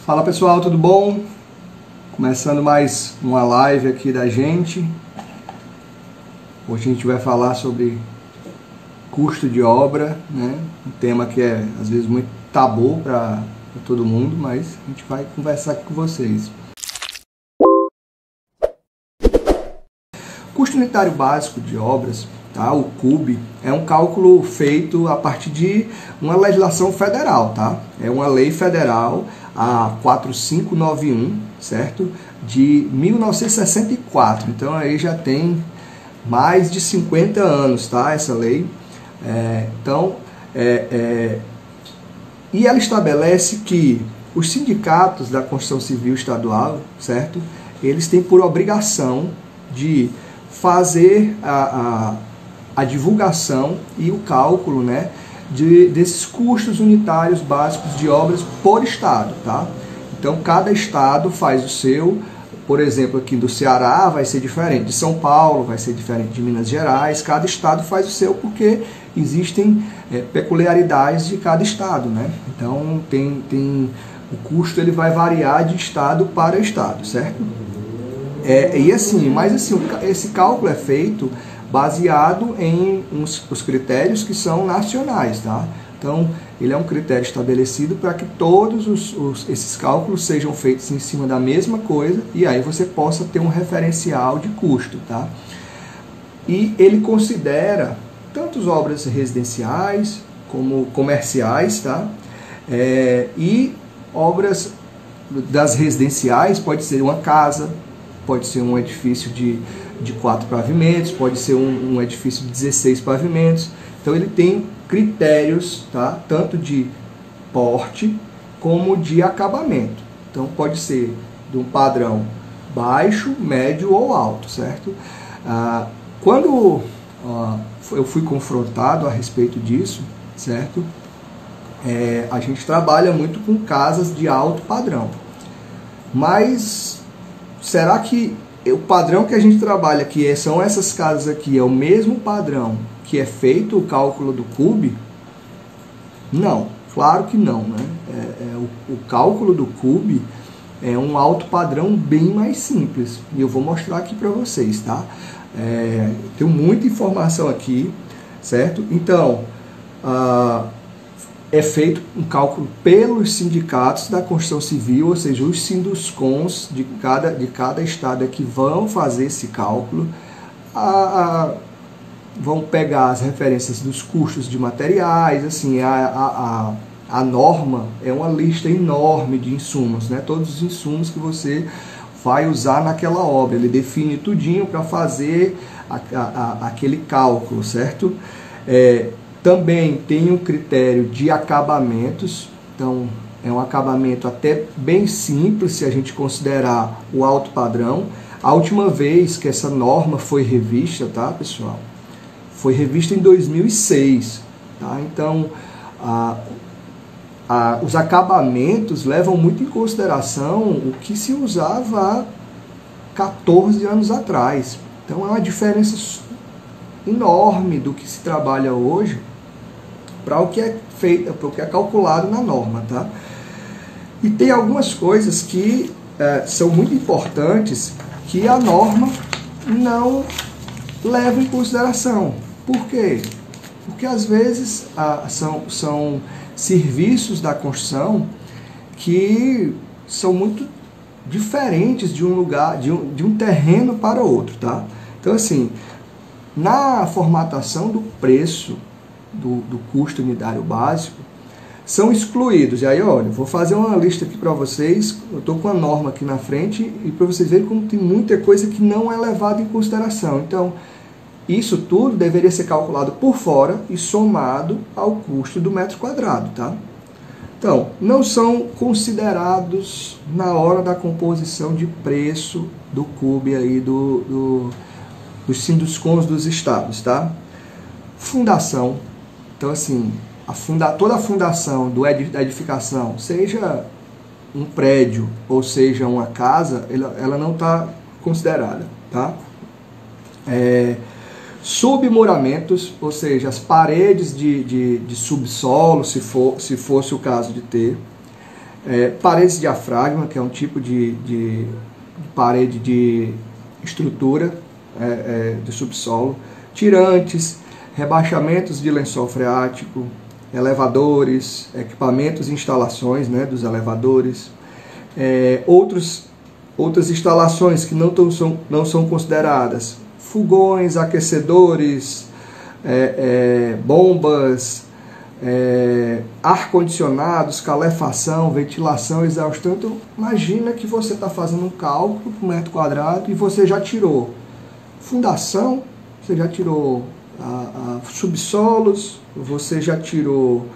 Fala pessoal, tudo bom? Começando mais uma live aqui da gente. Hoje a gente vai falar sobre custo de obra, né? Um tema que é às vezes muito tabu para todo mundo, mas a gente vai conversar aqui com vocês. Custo unitário básico de obras, tá? O CUB, é um cálculo feito a partir de uma legislação federal, tá? É uma lei federal, a 4591, certo? De 1964. Então aí já tem mais de 50 anos, tá? Essa lei. E ela estabelece que os sindicatos da construção civil estadual, certo? Eles têm por obrigação de fazer a divulgação e o cálculo, né, desses custos unitários básicos de obras por estado, tá? Então cada estado faz o seu. Por exemplo, aqui do Ceará vai ser diferente de São Paulo, vai ser diferente de Minas Gerais. Cada estado faz o seu porque existem peculiaridades de cada estado, né? Então o custo ele vai variar de estado para estado, certo? Esse cálculo é feito baseado em os critérios que são nacionais, tá? Então, ele é um critério estabelecido para que todos esses cálculos sejam feitos em cima da mesma coisa e aí você possa ter um referencial de custo, tá? E ele considera tanto as obras residenciais como comerciais, tá? E obras das residenciais pode ser uma casa, pode ser um edifício de 4 pavimentos, pode ser um edifício de 16 pavimentos. Então ele tem critérios, tá? Tanto de porte como de acabamento. Então pode ser de um padrão baixo, médio ou alto, certo? Quando eu fui confrontado a respeito disso, certo? A gente trabalha muito com casas de alto padrão. Mas será que o padrão que a gente trabalha aqui são essas casas aqui, é o mesmo padrão que é feito o cálculo do CUB? Não, claro que não, né? O cálculo do CUB é um alto padrão bem mais simples. E eu vou mostrar aqui para vocês, tá? Tem muita informação aqui, certo? Então, é feito um cálculo pelos sindicatos da construção civil, ou seja, os sinduscons de cada estado é que vão fazer esse cálculo, vão pegar as referências dos custos de materiais, assim, a norma é uma lista enorme de insumos, né? Todos os insumos que você vai usar naquela obra, ele define tudinho para fazer aquele cálculo, certo? Também tem um critério de acabamentos, então é um acabamento até bem simples se a gente considerar o alto padrão. A última vez que essa norma foi revista, tá, pessoal? Foi revista em 2006, tá? Então os acabamentos levam muito em consideração o que se usava há 14 anos atrás. Então é uma diferença enorme do que se trabalha hoje para o que é feito, para o que é calculado na norma, tá? E tem algumas coisas que são muito importantes que a norma não leva em consideração. Por quê? Porque às vezes são serviços da construção que são muito diferentes de um lugar, de um terreno para outro, tá? Então assim, na formatação do preço do custo unitário básico, são excluídos. E aí, olha, vou fazer uma lista aqui para vocês, eu estou com a norma aqui na frente, e para vocês verem como tem muita coisa que não é levada em consideração. Então, isso tudo deveria ser calculado por fora e somado ao custo do metro quadrado, tá? Então, não são considerados na hora da composição de preço do CUB aí dos sinduscons dos estados, tá? Fundação. Então, assim, toda a fundação da edificação, seja um prédio ou seja uma casa, ela não está considerada, tá? Submuramentos, ou seja, as paredes de subsolo, se fosse o caso de ter. Paredes de diafragma, que é um tipo de parede de estrutura do subsolo, tirantes, rebaixamentos de lençol freático, elevadores, equipamentos e instalações, né, dos elevadores, outras instalações que não são consideradas, fogões, aquecedores, bombas, ar-condicionados, calefação, ventilação, exaustão. Então, imagina que você está fazendo um cálculo por metro quadrado e você já tirou fundação, você já tirou subsolos, você já tirou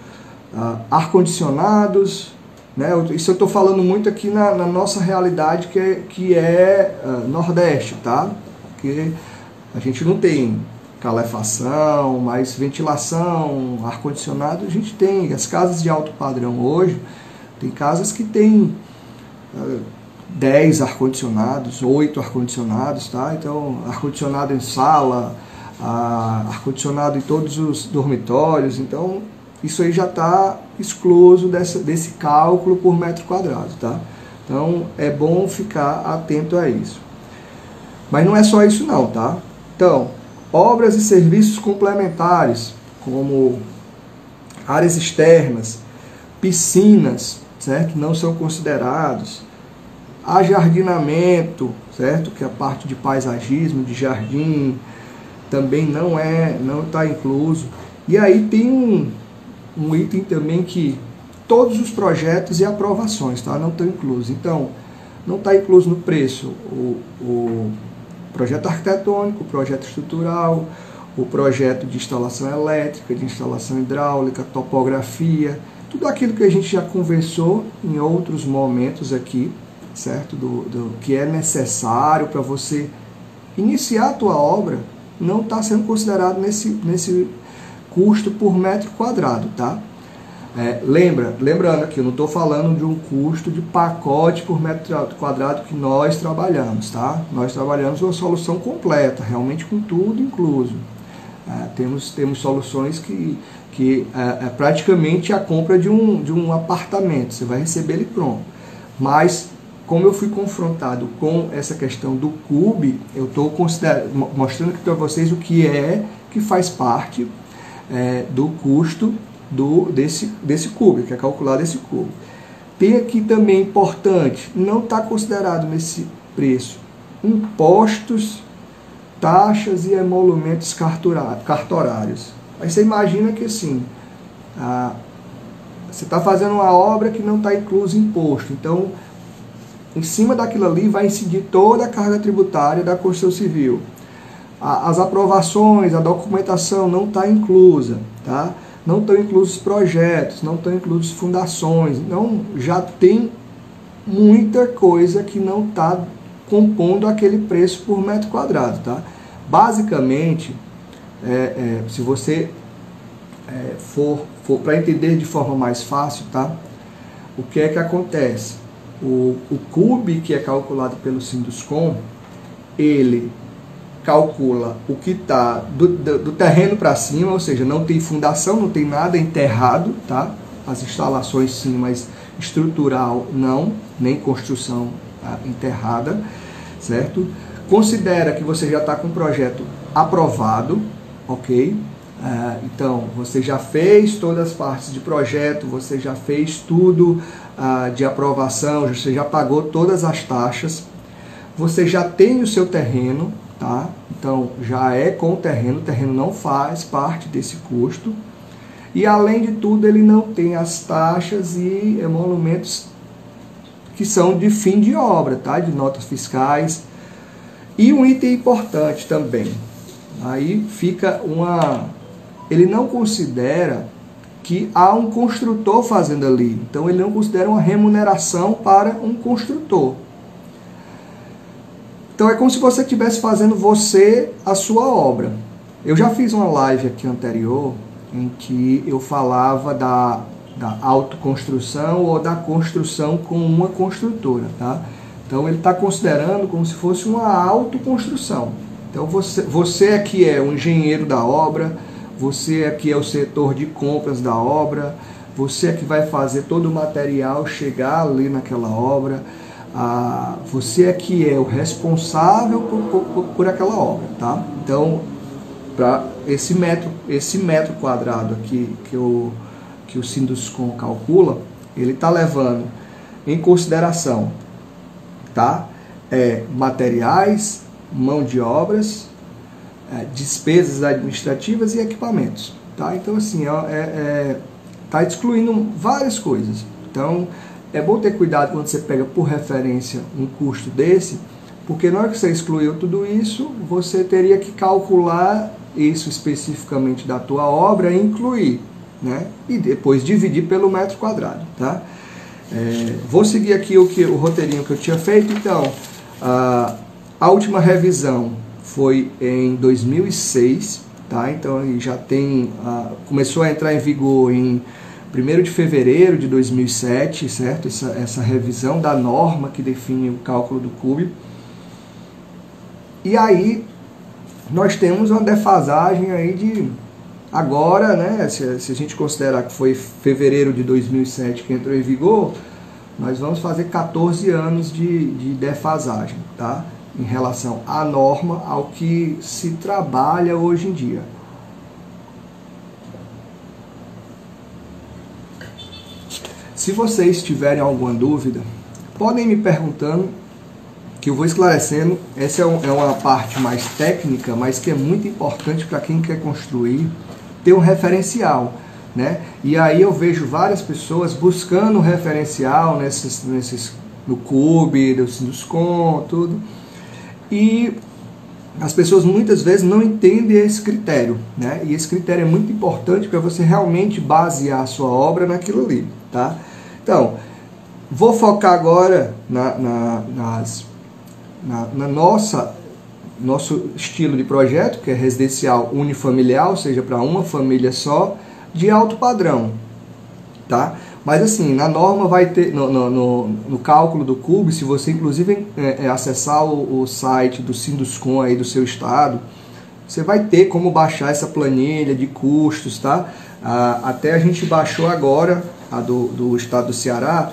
ar-condicionados, né? Isso eu estou falando muito aqui na nossa realidade, que é Nordeste, tá? Porque a gente não tem calefação, mas ventilação, ar-condicionado a gente tem. As casas de alto padrão hoje, tem casas que tem 10 ar-condicionados, 8 ar-condicionados, tá? Então, ar-condicionado em sala, ar-condicionado em todos os dormitórios. Então, isso aí já está excluso desse cálculo por metro quadrado, tá? Então, é bom ficar atento a isso. Mas não é só isso não, tá? Então, obras e serviços complementares, como áreas externas, piscinas, certo? Não são considerados. Ajardinamento, certo? Que é a parte de paisagismo, de jardim, também não está incluso. E aí tem um item também que todos os projetos e aprovações, tá? Não estão inclusos. Então, não está incluso no preço o projeto arquitetônico, o projeto estrutural, o projeto de instalação elétrica, de instalação hidráulica, topografia, tudo aquilo que a gente já conversou em outros momentos aqui, certo? Do que é necessário para você iniciar a tua obra, não está sendo considerado nesse custo por metro quadrado, tá? Lembrando aqui, eu não estou falando de um custo de pacote por metro quadrado que nós trabalhamos, tá? Nós trabalhamos uma solução completa, realmente com tudo incluso. Temos soluções que é praticamente a compra de um apartamento, você vai receber ele pronto. Mas, como eu fui confrontado com essa questão do CUB, eu estou mostrando aqui para vocês o que faz parte do custo desse CUB, que é calculado esse CUB. Tem aqui também importante, não está considerado nesse preço, impostos, taxas e emolumentos cartorários. Aí você imagina que assim, você está fazendo uma obra que não está incluso imposto, então em cima daquilo ali vai incidir toda a carga tributária da construção civil. As aprovações, a documentação não está inclusa, tá? Não estão inclusos projetos, não estão inclusos fundações, então já tem muita coisa que não está compondo aquele preço por metro quadrado, tá? Basicamente, se você for para entender de forma mais fácil, tá? O que é que acontece? O CUB, que é calculado pelo Sinduscom, ele calcula o que está do terreno para cima, ou seja, não tem fundação, não tem nada enterrado, tá? As instalações sim, mas estrutural não, nem construção enterrada, certo? Considera que você já está com o projeto aprovado, ok? Então, você já fez todas as partes de projeto, você já fez tudo de aprovação, você já pagou todas as taxas, você já tem o seu terreno, tá? Então, já é com o terreno não faz parte desse custo. E, além de tudo, ele não tem as taxas e emolumentos que são de fim de obra, tá? De notas fiscais. E um item importante também, aí fica ele não considera que há um construtor fazendo ali, então ele não considera uma remuneração para um construtor. Então é como se você estivesse fazendo a sua obra. Eu já fiz uma live aqui anterior em que eu falava da autoconstrução ou da construção com uma construtora, tá? Então ele está considerando como se fosse uma autoconstrução. Então você aqui é o engenheiro da obra, você aqui é o setor de compras da obra, você é que vai fazer todo o material chegar ali naquela obra, você é que é o responsável por aquela obra, tá? Então, para esse metro quadrado aqui que o Sinduscon calcula, ele está levando em consideração, tá? Materiais, mão de obras, despesas administrativas e equipamentos, tá? Então, assim, está excluindo várias coisas. Então, é bom ter cuidado quando você pega por referência um custo desse, porque na hora que você excluiu tudo isso, você teria que calcular isso especificamente da tua obra e incluir, né? E depois dividir pelo metro quadrado, tá? Vou seguir aqui o roteirinho que eu tinha feito. Então, a última revisão foi em 2006, tá? Então, já tem, começou a entrar em vigor em 1º de fevereiro de 2007, certo? Essa revisão da norma que define o cálculo do CUB. E aí, nós temos uma defasagem aí de agora, né? Se a gente considerar que foi fevereiro de 2007 que entrou em vigor, nós vamos fazer 14 anos de defasagem, tá? Em relação à norma, ao que se trabalha hoje em dia. Se vocês tiverem alguma dúvida, podem me perguntando, que eu vou esclarecendo. Essa é uma parte mais técnica, mas que é muito importante para quem quer construir, ter um referencial, né? E aí eu vejo várias pessoas buscando referencial no CUB, no Sinduscon, tudo. E as pessoas muitas vezes não entendem esse critério, né? E esse critério é muito importante para você realmente basear a sua obra naquilo ali, tá? Então, vou focar agora nosso estilo de projeto, que é residencial unifamiliar, ou seja, para uma família só, de alto padrão, tá? Mas assim, na norma vai ter, no cálculo do CUB, se você inclusive acessar o site do Sinduscon aí do seu estado, você vai ter como baixar essa planilha de custos, tá? Até a gente baixou agora a do estado do Ceará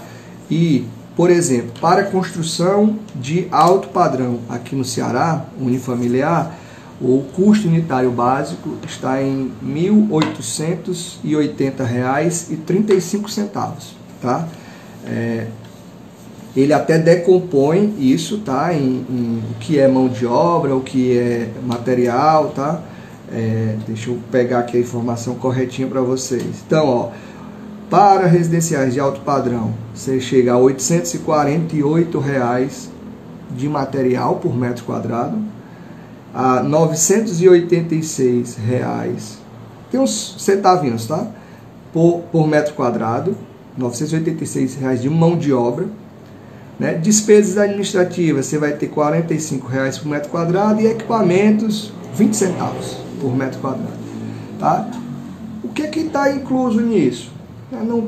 e, por exemplo, para construção de alto padrão aqui no Ceará, unifamiliar, o custo unitário básico está em R$ 1.880,35, tá? Ele até decompõe isso, tá? Em o que é mão de obra, o que é material, tá? Deixa eu pegar aqui a informação corretinha para vocês. Então, ó, para residenciais de alto padrão, você chega a R$ 848 de material por metro quadrado, a R$ 986, tem uns centavinhos, tá? Por metro quadrado, R$ 986 de mão de obra, né? Despesas administrativas, você vai ter R$ 45 por metro quadrado e equipamentos, 20 centavos por metro quadrado, tá? O que está incluso nisso? Não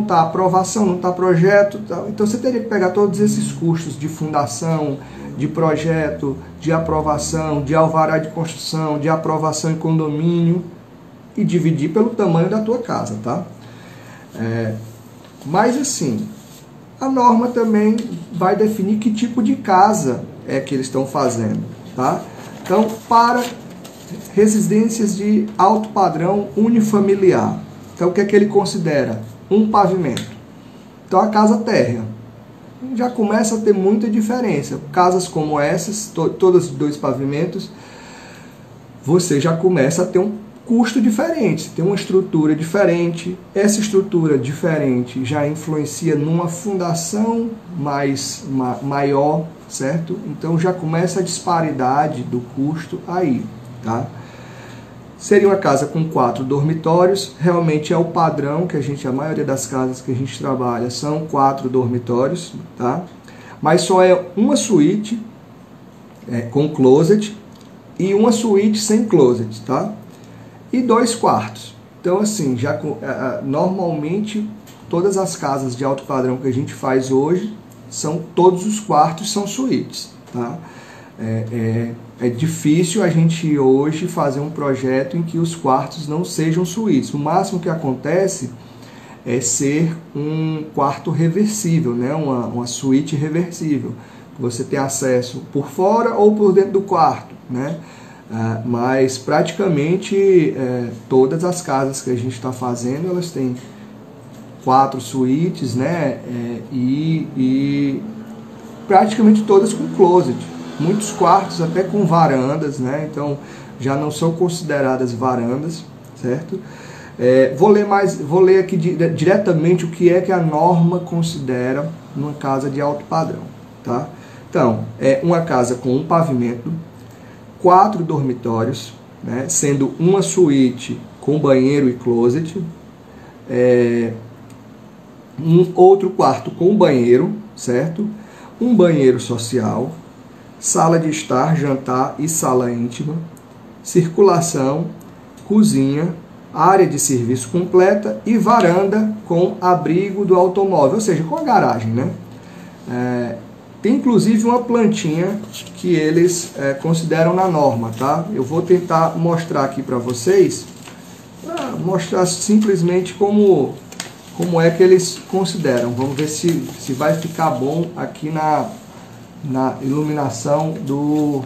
tá aprovação, não está projeto, tá? Então você teria que pegar todos esses custos de fundação, de projeto, de aprovação, de alvará de construção, de aprovação em condomínio e dividir pelo tamanho da tua casa, tá? Mas assim, a norma também vai definir que tipo de casa é que eles estão fazendo, tá? Então, para residências de alto padrão unifamiliar, então o que é que ele considera? Um pavimento. Então a casa térrea já começa a ter muita diferença. Casas como essas, todas de 2 pavimentos, você já começa a ter um custo diferente, tem uma estrutura diferente. Essa estrutura diferente já influencia numa fundação maior, certo? Então já começa a disparidade do custo aí, tá? Seria uma casa com 4 dormitórios, realmente é o padrão que a maioria das casas que a gente trabalha são 4 dormitórios, tá? Mas só é uma suíte com closet e uma suíte sem closet, tá? E 2 quartos. Então assim, normalmente todas as casas de alto padrão que a gente faz hoje, todos os quartos são suítes, tá? É difícil a gente hoje fazer um projeto em que os quartos não sejam suítes. O máximo que acontece é ser um quarto reversível, né? Uma suíte reversível. Você tem acesso por fora ou por dentro do quarto, né? Mas praticamente todas as casas que a gente está fazendo, elas têm 4 suítes, né? E praticamente todas com closet. Muitos quartos até com varandas, né? Então já não são consideradas varandas, certo? Vou ler aqui diretamente o que é que a norma considera uma casa de alto padrão, tá? Então, é uma casa com um pavimento, 4 dormitórios, né, sendo uma suíte com banheiro e closet, um outro quarto com banheiro, certo? Um banheiro social, sala de estar, jantar e sala íntima, circulação, cozinha, área de serviço completa e varanda com abrigo do automóvel, ou seja, com a garagem, né? Tem inclusive uma plantinha que eles consideram na norma, tá? Eu vou tentar mostrar aqui para vocês, mostrar simplesmente como é que eles consideram. Vamos ver se vai ficar bom aqui na iluminação do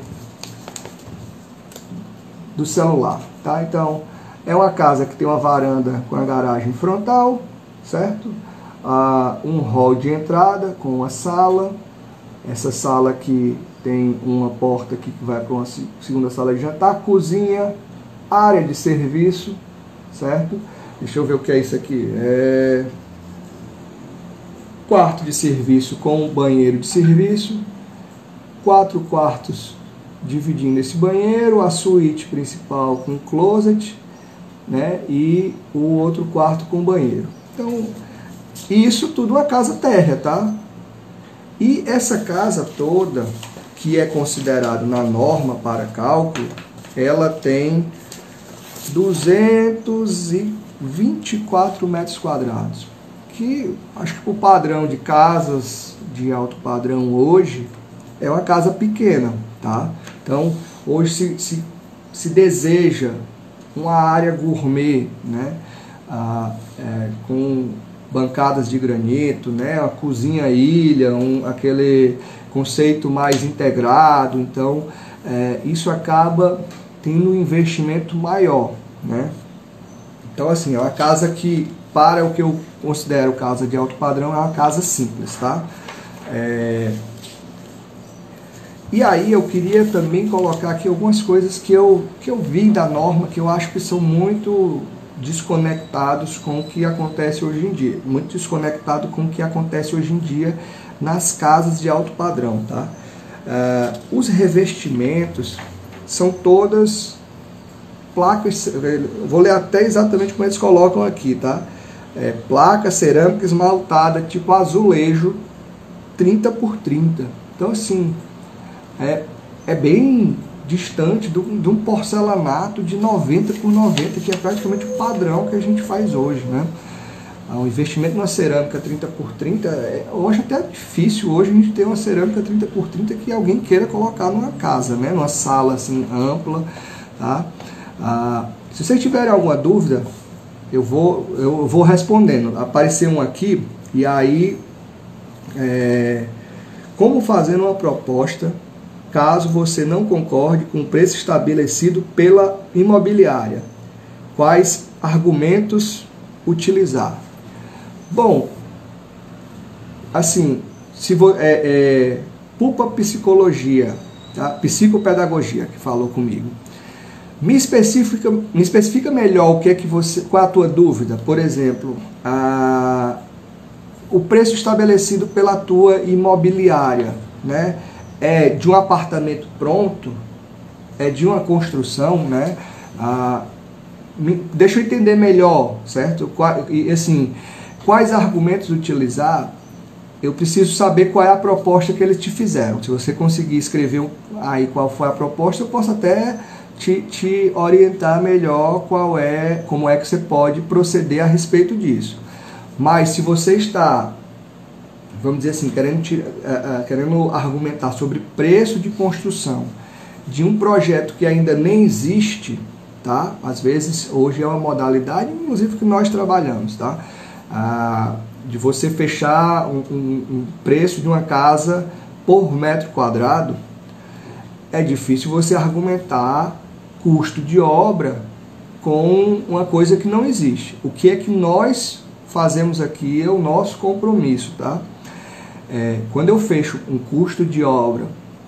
celular, tá? Então, é uma casa que tem uma varanda com a garagem frontal, certo? Um hall de entrada com uma sala. Essa sala aqui tem uma porta aqui que vai para uma segunda sala de jantar, cozinha, área de serviço, certo? Deixa eu ver o que é isso aqui. Quarto de serviço com banheiro de serviço, 4 quartos dividindo esse banheiro, a suíte principal com closet, né? E o outro quarto com banheiro. Então, isso tudo uma casa térrea, tá? E essa casa toda, que é considerada na norma para cálculo, ela tem 224 metros quadrados. Que acho que para o padrão de casas de alto padrão hoje, é uma casa pequena, tá? Então, hoje se deseja uma área gourmet, né? Com bancadas de granito, né? A cozinha ilha, aquele conceito mais integrado. Então, isso acaba tendo um investimento maior, né? Então, assim, é uma casa que, para o que eu considero casa de alto padrão, é uma casa simples, tá? E aí eu queria também colocar aqui algumas coisas que eu vi da norma, que eu acho que são muito desconectados com o que acontece hoje em dia. Muito desconectado com o que acontece hoje em dia nas casas de alto padrão, tá? Os revestimentos são todas placas, vou ler até exatamente como eles colocam aqui, tá? Placa cerâmica esmaltada, tipo azulejo, 30 por 30. Então, assim, é bem distante de um porcelanato de 90 por 90, que é praticamente o padrão que a gente faz hoje, né? O investimento numa cerâmica 30 por 30, hoje até é difícil hoje a gente ter uma cerâmica 30 por 30 que alguém queira colocar numa casa, né? Numa sala assim ampla, tá? Se vocês tiverem alguma dúvida, eu vou respondendo. Apareceu um aqui, e aí como fazer uma proposta caso você não concorde com o preço estabelecido pela imobiliária? Quais argumentos utilizar? Bom, assim, Pupa Psicologia, tá? Psicopedagogia, que falou comigo. Me especifica melhor o que é que qual é a tua dúvida. Por exemplo, o preço estabelecido pela tua imobiliária, né? É de um apartamento pronto? É de uma construção, né? Deixa eu entender melhor, certo? E assim, quais argumentos utilizar? Eu preciso saber qual é a proposta que eles te fizeram. Se você conseguir escrever aí qual foi a proposta, eu posso até te orientar melhor como é que você pode proceder a respeito disso. Mas se você está, vamos dizer assim, querendo argumentar sobre preço de construção de um projeto que ainda nem existe, tá? Às vezes, hoje é uma modalidade, inclusive, que nós trabalhamos, tá? de você fechar um preço de uma casa por metro quadrado, é difícil você argumentar custo de obra com uma coisa que não existe. O que é que nós fazemos aqui é o nosso compromisso, tá? Quando eu fecho um custo de obra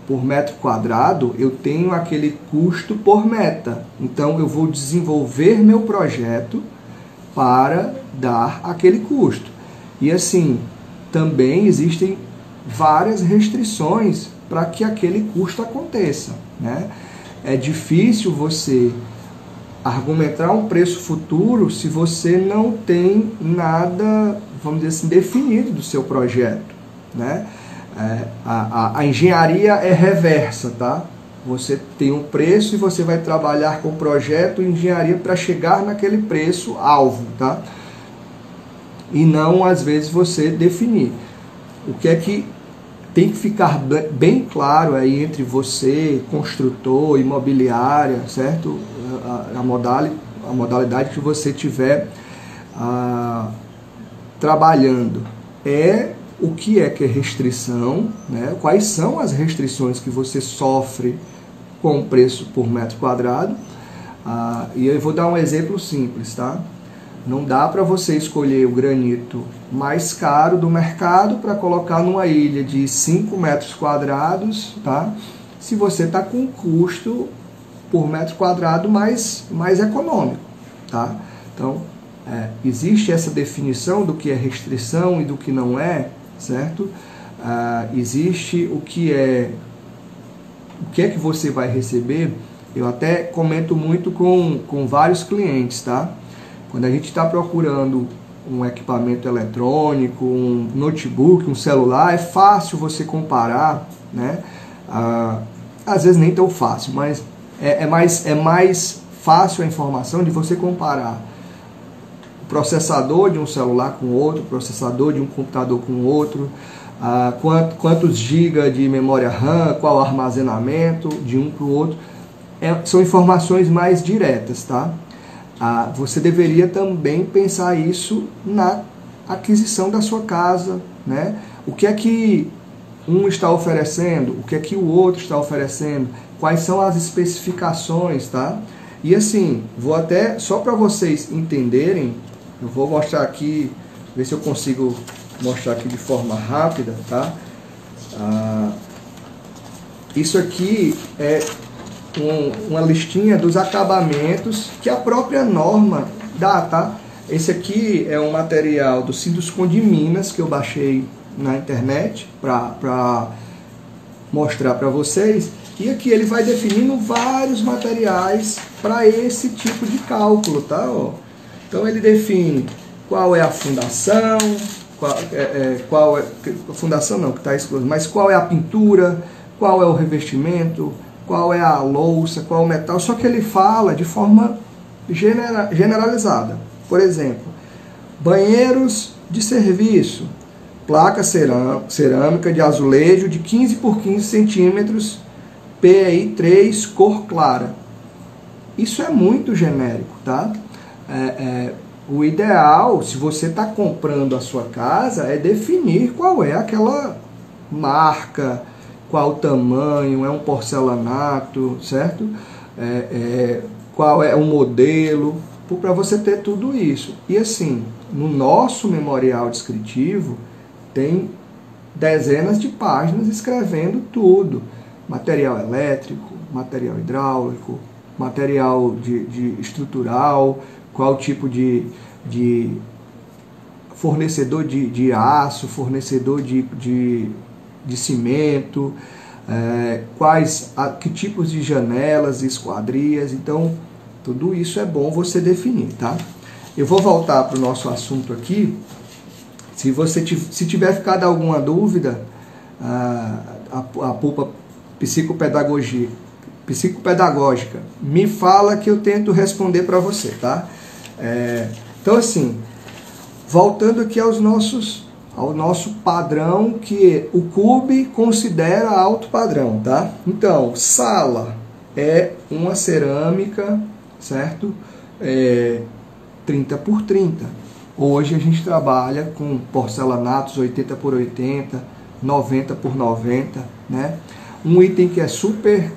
por metro quadrado, eu tenho aquele custo por meta. Então, eu vou desenvolver meu projeto para dar aquele custo. E assim, também existem várias restrições para que aquele custo aconteça, né? É difícil você argumentar um preço futuro se você não tem nada, vamos dizer assim, definido do seu projeto, né? A engenharia é reversa, tá? Você tem um preço e você vai trabalhar com o projeto e engenharia para chegar naquele preço alvo, tá? E não, às vezes, você definir. O que é que tem que ficar bem claro aí entre você, construtor, imobiliária, certo? A modalidade que você tiver trabalhando é o que é restrição, né? Quais são as restrições que você sofre com o preço por metro quadrado. E eu vou dar um exemplo simples, tá? Não dá para você escolher o granito mais caro do mercado para colocar numa ilha de 5 metros quadrados, tá? Se você está com um custo por metro quadrado mais econômico, tá? Então, existe essa definição do que é restrição e do que não é, certo? Existe o que é que você vai receber. Eu até comento muito com vários clientes, tá? Quando a gente está procurando um equipamento eletrônico, um notebook, um celular, é fácil você comparar, né? Às vezes nem tão fácil, mas é mais fácil a informação de você comparar o processador de um celular com outro, o processador de um computador com outro, quantos GB de memória RAM, qual o armazenamento de um para o outro. São informações mais diretas, tá? Você deveria também pensar isso na aquisição da sua casa, né? O que é que um está oferecendo, o que é que o outro está oferecendo, quais são as especificações, tá? E assim, vou até, só para vocês entenderem, eu vou mostrar aqui, ver se eu consigo mostrar aqui de forma rápida, tá? Isso aqui é uma listinha dos acabamentos que a própria norma dá, tá? Esse aqui é um material do Sinduscon de Minas que eu baixei na internet para mostrar para vocês. E aqui ele vai definindo vários materiais para esse tipo de cálculo, tá? Então ele define qual é a fundação, qual é a fundação não, que está excluído, mas qual é a pintura, qual é o revestimento, qual é a louça, qual é o metal, só que ele fala de forma generalizada. Por exemplo, banheiros de serviço, placa cerâmica de azulejo de 15 por 15 centímetros, PI 3, cor clara. Isso é muito genérico, tá? O ideal, se você está comprando a sua casa, é definir qual é aquela marca, qual o tamanho, é um porcelanato, certo? Qual é o modelo, para você ter tudo isso. E assim, no nosso memorial descritivo, tem dezenas de páginas escrevendo tudo. Material elétrico, material hidráulico, material de estrutural, qual tipo de fornecedor de aço, fornecedor de cimento, que tipos de janelas e esquadrias. Então, tudo isso é bom você definir, tá? Eu vou voltar para o nosso assunto aqui. Se tiver ficado alguma dúvida, a pulpa psicopedagógica, me fala que eu tento responder para você, tá? Então, assim, voltando aqui ao nosso padrão, que o CUB considera alto padrão, tá? Então, sala é uma cerâmica, certo? 30 por 30. Hoje a gente trabalha com porcelanatos 80 por 80, 90 por 90, né? Um item que é super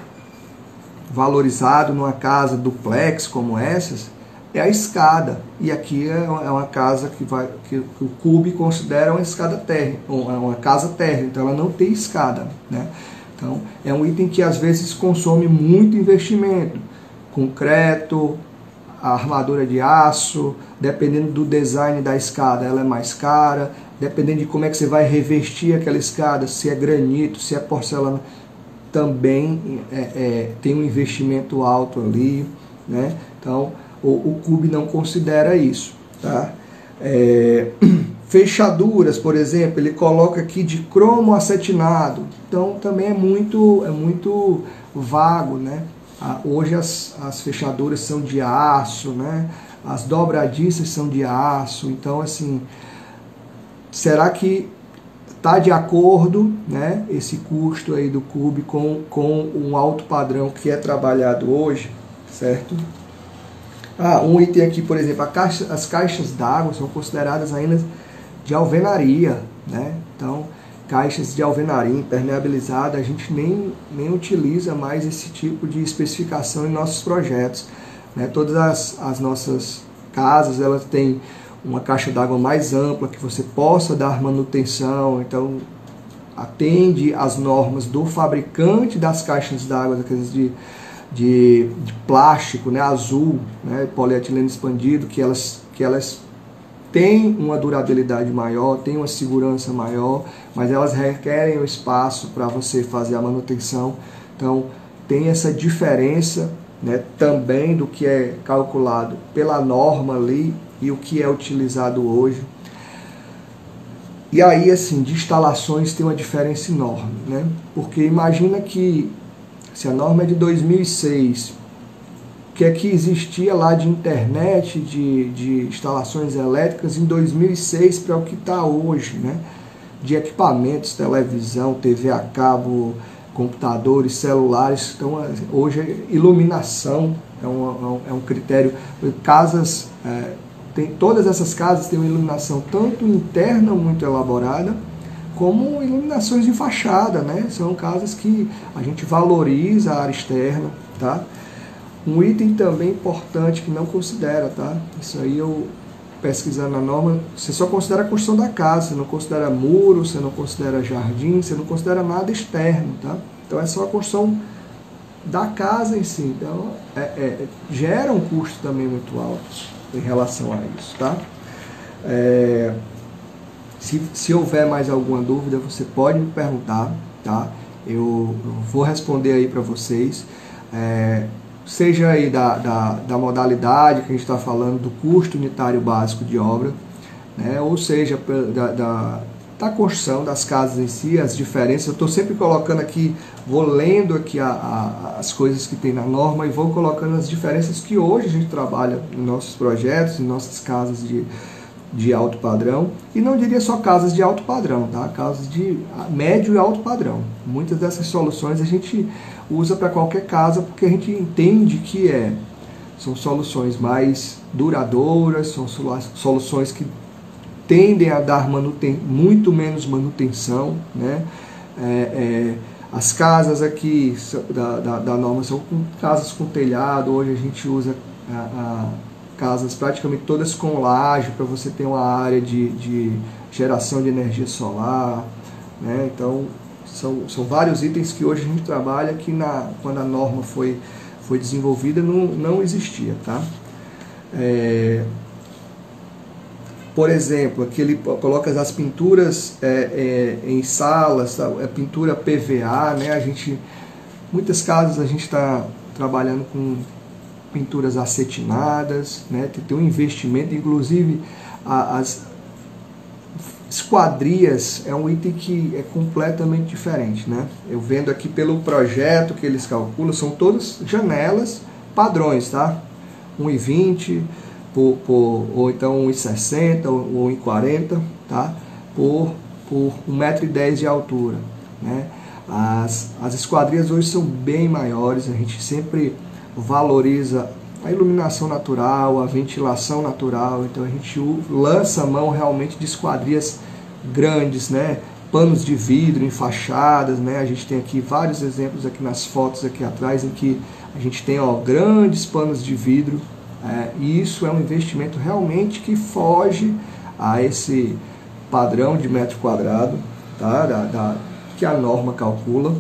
valorizado numa casa duplex como essas é a escada. E aqui é uma casa que o Cubi considera uma escada térrea, uma casa térrea, então ela não tem escada, né? Então é um item que às vezes consome muito investimento, concreto, a armadura de aço, dependendo do design da escada, ela é mais cara, dependendo de como é que você vai revestir aquela escada, se é granito, se é porcelana, também tem um investimento alto ali, né? Então o Cubi não considera isso, tá? Fechaduras, por exemplo, ele coloca aqui de cromo acetinado, então também é muito vago, né? Hoje as fechaduras são de aço, né? As dobradiças são de aço, então assim, será que está de acordo, né, esse custo aí do Cubi com um alto padrão que é trabalhado hoje, certo? Um item aqui, por exemplo, as caixas d'água são consideradas ainda de alvenaria, né? Então, caixas de alvenaria impermeabilizada, a gente nem utiliza mais esse tipo de especificação em nossos projetos, né? Todas as nossas casas, elas têm uma caixa d'água mais ampla, que você possa dar manutenção, então atende às normas do fabricante das caixas d'água, aquelas de plástico, né, azul, né, polietileno expandido, que elas têm uma durabilidade maior, têm uma segurança maior, mas elas requerem um espaço para você fazer a manutenção. Então tem essa diferença, né, também do que é calculado pela norma ali e o que é utilizado hoje. E aí, assim, de instalações tem uma diferença enorme, né? Porque imagina que, se a norma é de 2006, o que é que existia lá de internet, de instalações elétricas em 2006 para o que está hoje, né? De equipamentos, televisão, TV a cabo, computadores, celulares. Então, hoje, iluminação é um critério. Casas, todas essas casas têm uma iluminação tanto interna muito elaborada, como iluminações de fachada, né? São casas que a gente valoriza a área externa, tá? Um item também importante que não considera, tá? Isso aí eu pesquisando na norma, você só considera a construção da casa, você não considera muro, você não considera jardim, você não considera nada externo, tá? Então é só a construção da casa em si. Então gera um custo também muito alto em relação a isso, tá? Se houver mais alguma dúvida, você pode me perguntar, tá? Eu vou responder aí para vocês. Seja aí da modalidade que a gente está falando, do custo unitário básico de obra, né? Ou seja, da construção das casas em si, as diferenças. Eu estou sempre colocando aqui, vou lendo aqui as coisas que tem na norma e vou colocando as diferenças que hoje a gente trabalha em nossos projetos, em nossas casas de alto padrão, e não diria só casas de alto padrão, tá? Casas de médio e alto padrão. Muitas dessas soluções a gente usa para qualquer casa, porque a gente entende que são soluções mais duradouras, são soluções que tendem a dar muito menos manutenção, né? As casas aqui da norma são casas com telhado. Hoje a gente usa casas praticamente todas com laje, para você ter uma área de geração de energia solar, né? Então são vários itens que hoje a gente trabalha que quando a norma foi desenvolvida não existia, tá? Por exemplo, aqui ele coloca as pinturas em salas, pintura PVA, né? Muitas casas a gente está trabalhando com pinturas acetinadas, né? Tem um investimento, inclusive as esquadrias é um item que é completamente diferente, né? Eu vendo aqui pelo projeto que eles calculam, são todas janelas padrões, tá? 1,20 ou então 1,60 ou 1,40, tá? Por 1,10 m de altura, né? As esquadrias hoje são bem maiores, a gente sempre valoriza a iluminação natural, a ventilação natural. Então a gente lança a mão realmente de esquadrias grandes, né? Panos de vidro em fachadas, né? A gente tem aqui vários exemplos aqui nas fotos aqui atrás em que a gente tem, ó, grandes panos de vidro, e isso é um investimento realmente que foge a esse padrão de metro quadrado, tá? Que a norma calcula.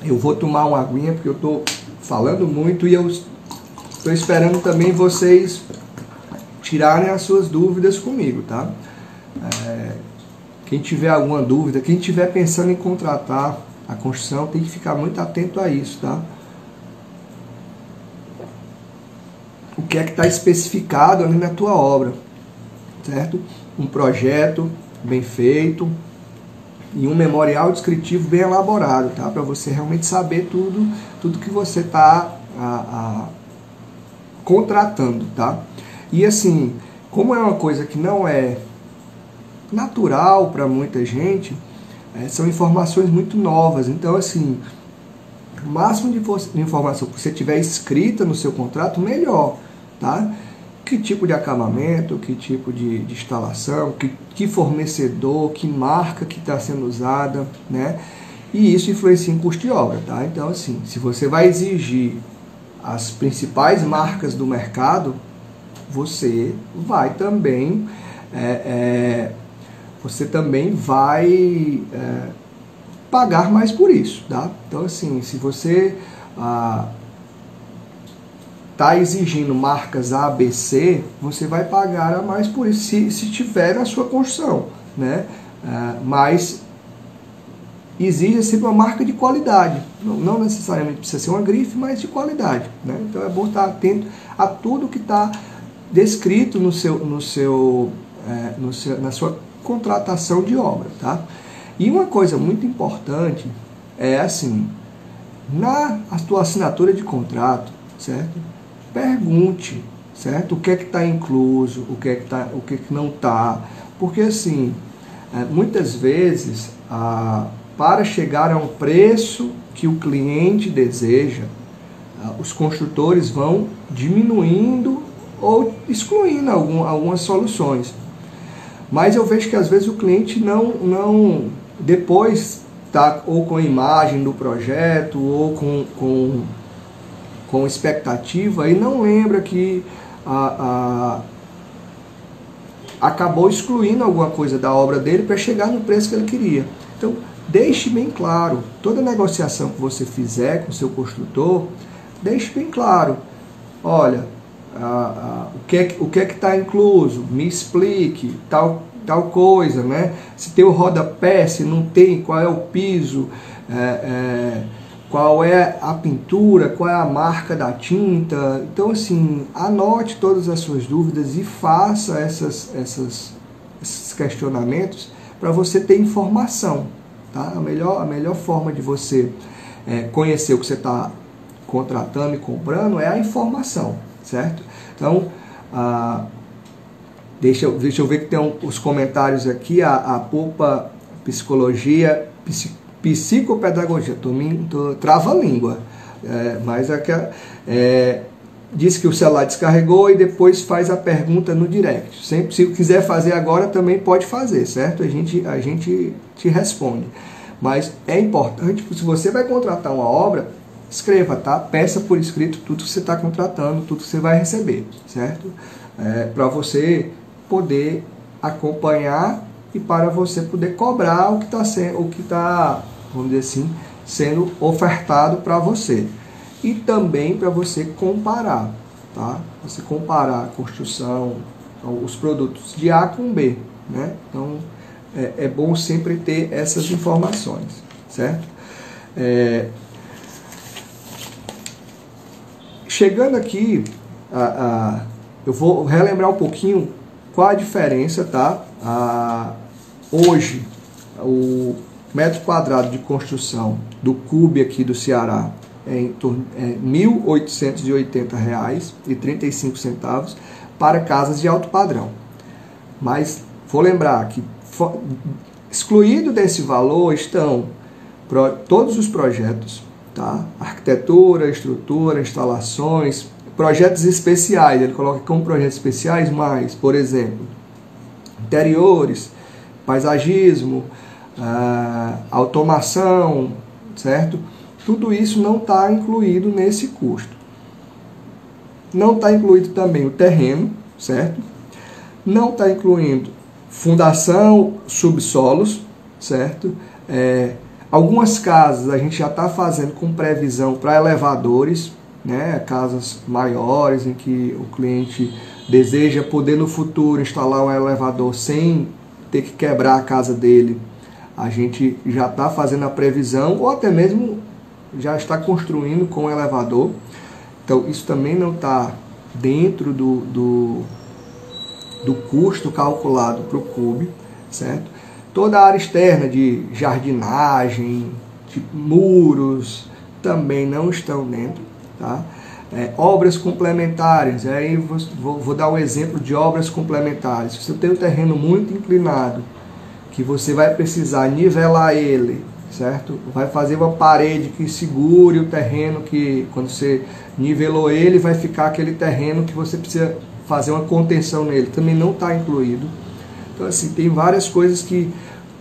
Eu vou tomar uma aguinha porque eu estou falando muito e eu estou esperando também vocês tirarem as suas dúvidas comigo, tá? Quem tiver alguma dúvida, quem tiver pensando em contratar a construção, tem que ficar muito atento a isso, tá? O que é que está especificado ali na tua obra, certo? Um projeto bem feito e um memorial descritivo bem elaborado, tá? Para você realmente saber tudo que você está contratando, tá? E assim, como é uma coisa que não é natural para muita gente, são informações muito novas. Então, assim, o máximo de informação que você tiver escrita no seu contrato, melhor, tá? Que tipo de acabamento, que tipo de instalação, que fornecedor, que marca que está sendo usada, né? E isso influencia em custo de obra, tá? Então, assim, se você vai exigir as principais marcas do mercado, você vai também pagar mais por isso, tá? Então, assim, se você está exigindo marcas A, B, C, você vai pagar a mais por isso, se tiver na sua construção, né? Mas exige sempre uma marca de qualidade, não necessariamente precisa ser uma grife, mas de qualidade, né? Então é bom estar atento a tudo que está descrito na sua contratação de obra, tá? E uma coisa muito importante é assim, na tua assinatura de contrato, certo? Pergunte, certo? O que é que está incluso, o que é que não está, porque assim, muitas vezes, para chegar a um preço que o cliente deseja, os construtores vão diminuindo ou excluindo algumas soluções. Mas eu vejo que às vezes o cliente não depois está ou com a imagem do projeto ou com expectativa e não lembra que acabou excluindo alguma coisa da obra dele para chegar no preço que ele queria. Então, deixe bem claro, toda negociação que você fizer com o seu construtor, deixe bem claro, olha, o que é que está incluso, me explique, tal coisa, né? Se tem o rodapé, se não tem, qual é o piso, qual é a pintura, qual é a marca da tinta. Então, assim, anote todas as suas dúvidas e faça esses questionamentos para você ter informação, tá? A melhor forma de você conhecer o que você está contratando e comprando é a informação, certo? Então, deixa eu ver que tem os comentários aqui. A Poupa Psicologia, Psicopedagogia, tô trava-língua, mas diz que o celular descarregou e depois faz a pergunta no direct. Sempre, se quiser fazer agora, também pode fazer, certo? A gente te responde. Mas é importante, se você vai contratar uma obra, escreva, tá? Peça por escrito tudo que você está contratando, tudo que você vai receber, certo? Para você poder acompanhar e para você poder cobrar o que está, vamos dizer assim, sendo ofertado para você. E também para você comparar, tá? Você comparar a construção, os produtos de A com B, né? Então, é bom sempre ter essas informações, certo? Chegando aqui, eu vou relembrar um pouquinho qual a diferença, tá? Hoje, o metro quadrado de construção do CUB aqui do Ceará é em torno de R$ 1.880,35 para casas de alto padrão. Mas vou lembrar que excluído desse valor estão todos os projetos, tá? Arquitetura, estrutura, instalações, projetos especiais, ele coloca como projetos especiais, mas, por exemplo, interiores, paisagismo, automação, certo? Tudo isso não está incluído nesse custo. Não está incluído também o terreno, certo? Não está incluindo fundação, subsolos, certo? Algumas casas a gente já está fazendo com previsão para elevadores, né? Casas maiores em que o cliente deseja poder no futuro instalar um elevador sem ter que quebrar a casa dele. A gente já está fazendo a previsão ou até mesmo já está construindo com o elevador. Então isso também não está dentro do custo calculado para o CUB, certo? Toda a área externa de jardinagem, de muros, também não estão dentro, tá? Obras complementares, aí vou dar um exemplo de obras complementares. Se você tem um terreno muito inclinado, que você vai precisar nivelar ele, certo? Vai fazer uma parede que segure o terreno, que quando você nivelou ele, vai ficar aquele terreno que você precisa fazer uma contenção nele. Também não está incluído. Então, assim, tem várias coisas que,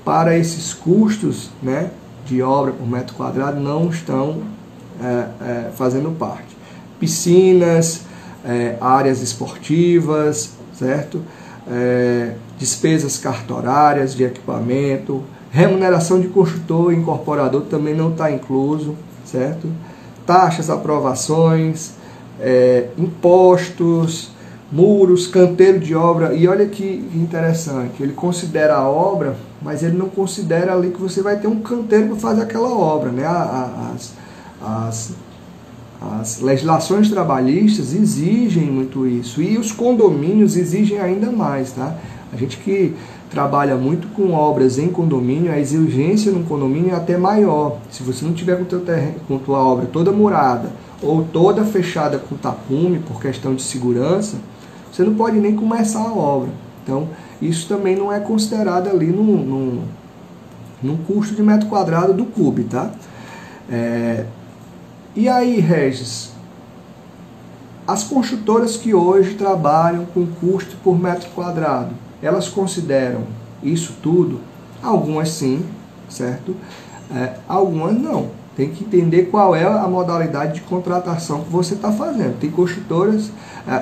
para esses custos, né, de obra por metro quadrado, não estão fazendo parte. Piscinas, áreas esportivas, certo? Despesas cartorárias de equipamento, remuneração de construtor e incorporador também não está incluso, certo? Taxas, aprovações, impostos, muros, canteiro de obra. E olha que interessante, ele considera a obra, mas ele não considera ali que você vai ter um canteiro para fazer aquela obra, né? As legislações trabalhistas exigem muito isso, e os condomínios exigem ainda mais, tá? A gente que trabalha muito com obras em condomínio, a exigência no condomínio é até maior. Se você não tiver com tua obra toda murada ou toda fechada com tapume por questão de segurança, você não pode nem começar a obra. Então, isso também não é considerado ali no custo de metro quadrado do CUB, tá? E aí, Regis, as construtoras que hoje trabalham com custo por metro quadrado, elas consideram isso tudo? Algumas sim, certo? Algumas não. Tem que entender qual é a modalidade de contratação que você está fazendo. Tem construtoras,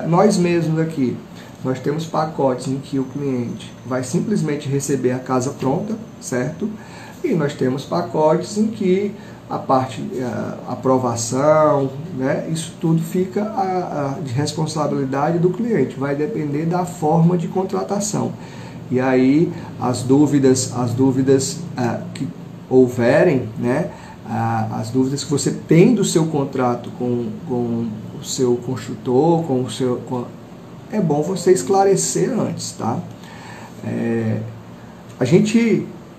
nós mesmos aqui, nós temos pacotes em que o cliente vai simplesmente receber a casa pronta, certo? E nós temos pacotes em que a parte aprovação, né, isso tudo fica de responsabilidade do cliente, vai depender da forma de contratação. E aí as dúvidas que houverem, né, as dúvidas que você tem do seu contrato com o seu construtor, é bom você esclarecer antes, tá?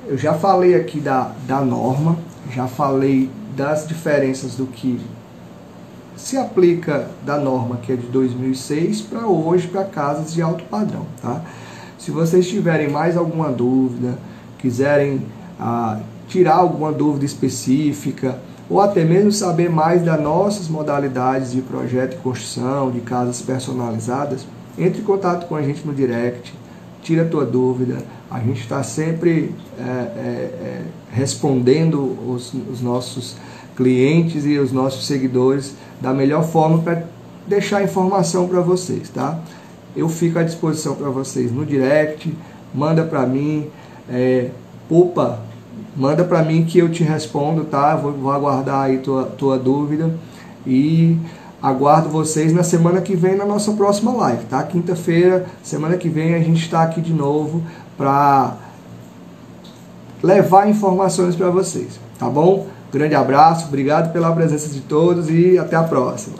Eu já falei aqui da norma, já falei das diferenças do que se aplica da norma, que é de 2006, para hoje, para casas de alto padrão, tá? Se vocês tiverem mais alguma dúvida, quiserem tirar alguma dúvida específica, ou até mesmo saber mais das nossas modalidades de projeto e construção, de casas personalizadas, entre em contato com a gente no direct, tira a tua dúvida. A gente está sempre respondendo os nossos clientes e os nossos seguidores da melhor forma para deixar informação para vocês, tá? Eu fico à disposição para vocês no direct, manda para mim, manda para mim que eu te respondo, tá? Vou aguardar aí tua dúvida e aguardo vocês na semana que vem na nossa próxima live, tá? Quinta-feira, semana que vem a gente está aqui de novo para levar informações para vocês, tá bom? Grande abraço, obrigado pela presença de todos e até a próxima.